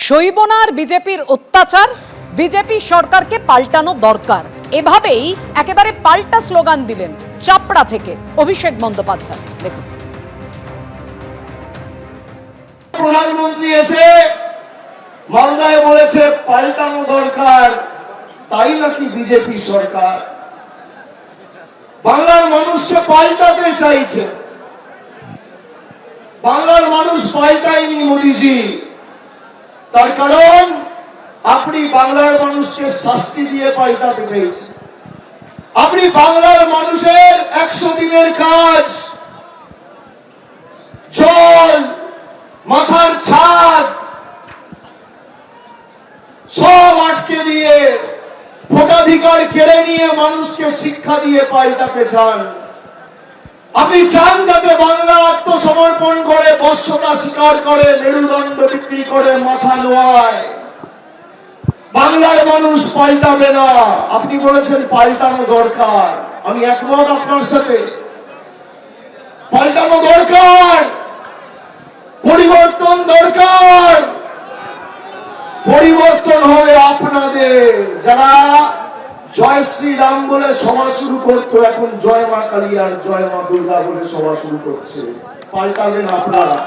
সইব না আর বিজেপির অত্যাচার, বিজেপি সরকারকে পাল্টানো দরকার, এভাবেই একেবারে পাল্টা স্লোগান দিলেন চাপড়া থেকে অভিষেক বন্দ্যোপাধ্যায়। দেখুন, প্রধানমন্ত্রী এসে মালদায় বলেছে পাল্টানো দরকার, তাই নাকি বিজেপি সরকার বাংলার মানুষকে পাল্টাতে চাইছে। বাংলার মানুষ পাল্টায়নি মোদিজি, তার কারণ আপনি বাংলার মানুষকে শাস্তি দিয়ে পাল্টাতে চাইছেন। আপনি বাংলার মানুষের 100 দিনের কাজ, জল, মাথার ছাদ সব আটকে দিয়ে, ভোটাধিকার কেড়ে নিয়ে মানুষকে শিক্ষা দিয়ে পাল্টাতে চান। আপনি চান যাতে বাংলা আত্মসমর্পণ করে, বশ্যতা স্বীকার করে, মেরুদণ্ড বিক্রি করে মাথা নোয়ায়। বাংলার মানুষ পাল্টাবে না। আপনি বলেছেন পাল্টানো দরকার, আমি একমত আপনার সাথে। পাল্টানো দরকার, পরিবর্তন দরকার। পরিবর্তন হবে আপনাদের। যারা জয় শ্রীরাম বলে সভা শুরু করতো, এখন জয় মা কালী আর জয় মা দুর্গা বলে সভা শুরু করছে। পাল্টাবেন আপনারা,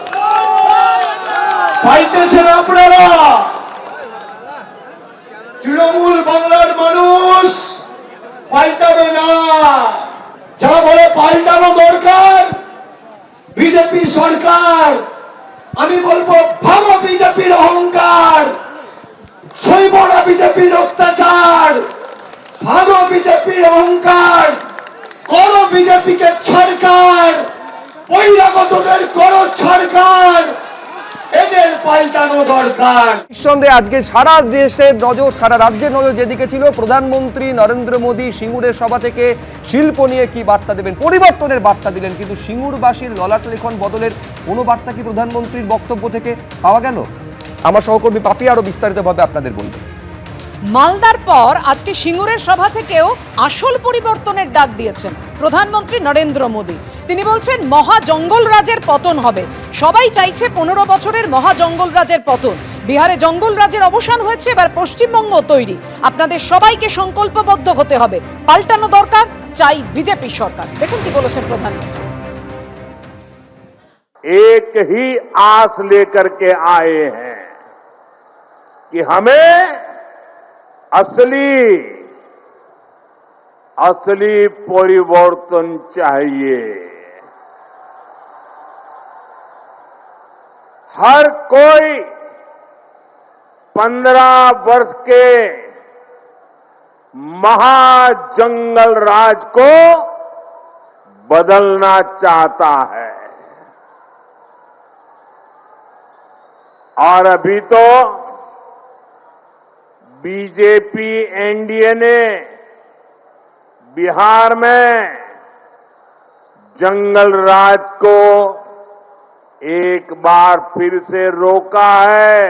পাল্টেছেন আপনারা। তৃণমূল বাংলার মানুষ পাল্টাবে না। যারা বলে পাল্টানো দরকার বিজেপি সরকার, আমি বলবো ভালো বিজেপির অহংকার, সইব না বিজেপির অত্যাচার। ভালো বিজেপির অহংকার, করো বিজেপিকে সরকার, বহিরাগতদের করো সরকার, এদের পাল্টানো দরকার। নিঃসন্দেহে আজকে সারা দেশের নজর, সারা রাজ্যের নজর যেদিকে ছিল, প্রধানমন্ত্রী নরেন্দ্র মোদী সিঙ্গুরের সভা থেকে শিল্প নিয়ে কি বার্তা দেবেন, পরিবর্তনের বার্তা দিলেন, কিন্তু সিঙ্গুরবাসীর ললাট লেখন বদলের কোনো বার্তা কি প্রধানমন্ত্রীর বক্তব্য থেকে পাওয়া গেল? আমার সহকর্মী পাপি আরো বিস্তারিতভাবে আপনাদের বলবে। মালদার পর আজকে সিঙ্গুরের সভা থেকেও আসল পরিবর্তনের ডাক দিয়েছেন প্রধানমন্ত্রী নরেন্দ্র মোদী। তিনি বলছেন মহা জঙ্গল রাজের পতন হবে। সবাই চাইছে 15 বছরের মহা জঙ্গল রাজের পতন। বিহারে জঙ্গল রাজের অবসান হয়েছে, এবার পশ্চিমবঙ্গ তৈরি। আপনাদের সবাইকে সংকল্পবদ্ধ হতে হবে, পাল্টানো দরকার, চাই বিজেপি সরকার। দেখুন কি বলেছেন প্রধানমন্ত্রী। एक ही आस लेकर के आए हैं कि हमें असली परिवर्तन चाहिए। हर कोई 15 वर्ष के महाजंगल राज को बदलना चाहता है। और अभी तो बीजेपी एनडीए ने बिहार में जंगल राज को एक बार फिर से रोका है।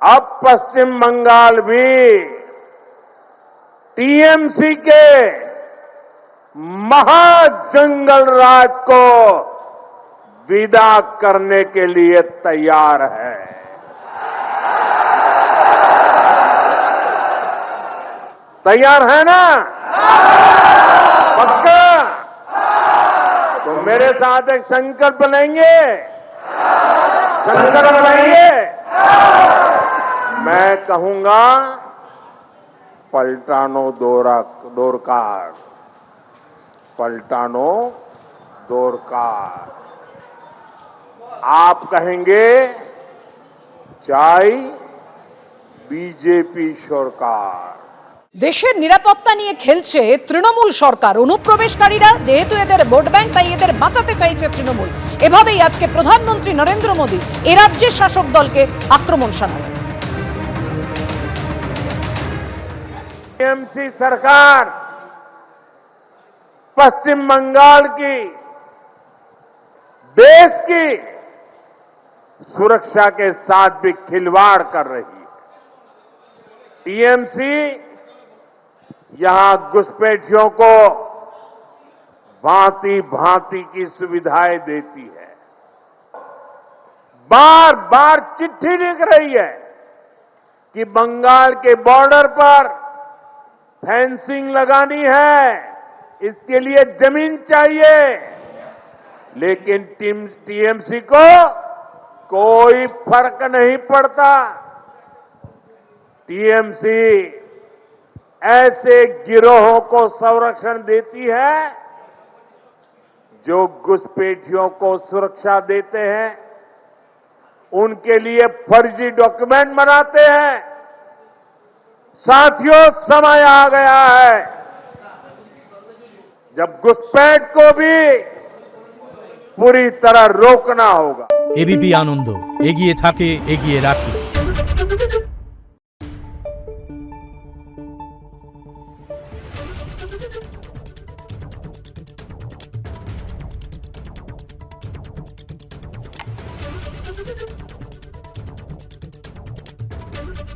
अब पश्चिम बंगाल भी टीएमसी के महाजंगल राज को विदा करने के लिए तैयार है। तैयार है ना? पक्का? तो मेरे साथ एक संकल्प लेंगे, संकल्प लेंगे। मैं कहूंगा पलटानो दरकार, पलटानो दरकार। आप कहेंगे चाই বিজেপি সরকার। দেশের নিরাপত্তা নিয়ে খেলছে তৃণমূল সরকার। অনুপ্রবেশকারীরা যেহেতু এদের ভোট ব্যাংক, তাই এদের বাঁচাতে চাইছে তৃণমূল। এভাবেই আজকে প্রধানমন্ত্রী নরেন্দ্র মোদী এ রাজ্যের শাসক দলকে আক্রমণ শানালেন। टीएमसी सरकार पश्चिम बंगाल की, देश की सुरक्षा के साथ भी खिलवाड़ कर रही है। टीएमसी यहां घुसपैठियों को भांति भांति की सुविधाएं देती है। बार बार चिट्ठी लिख रही है कि बंगाल के बॉर्डर पर फेंसिंग लगानी है, इसके लिए जमीन चाहिए, लेकिन टीएमसी को कोई फर्क नहीं पड़ता। टीएमसी ऐसे गिरोहों को संरक्षण देती है जो घुसपैठियों को सुरक्षा देते हैं, उनके लिए फर्जी डॉक्यूमेंट बनाते हैं। साथियों, समय आ गया है जब घुसपैठ को भी पूरी तरह रोकना होगा। एबीपी आनंद एगिए थाके एगिए राखे।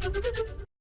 Thank you.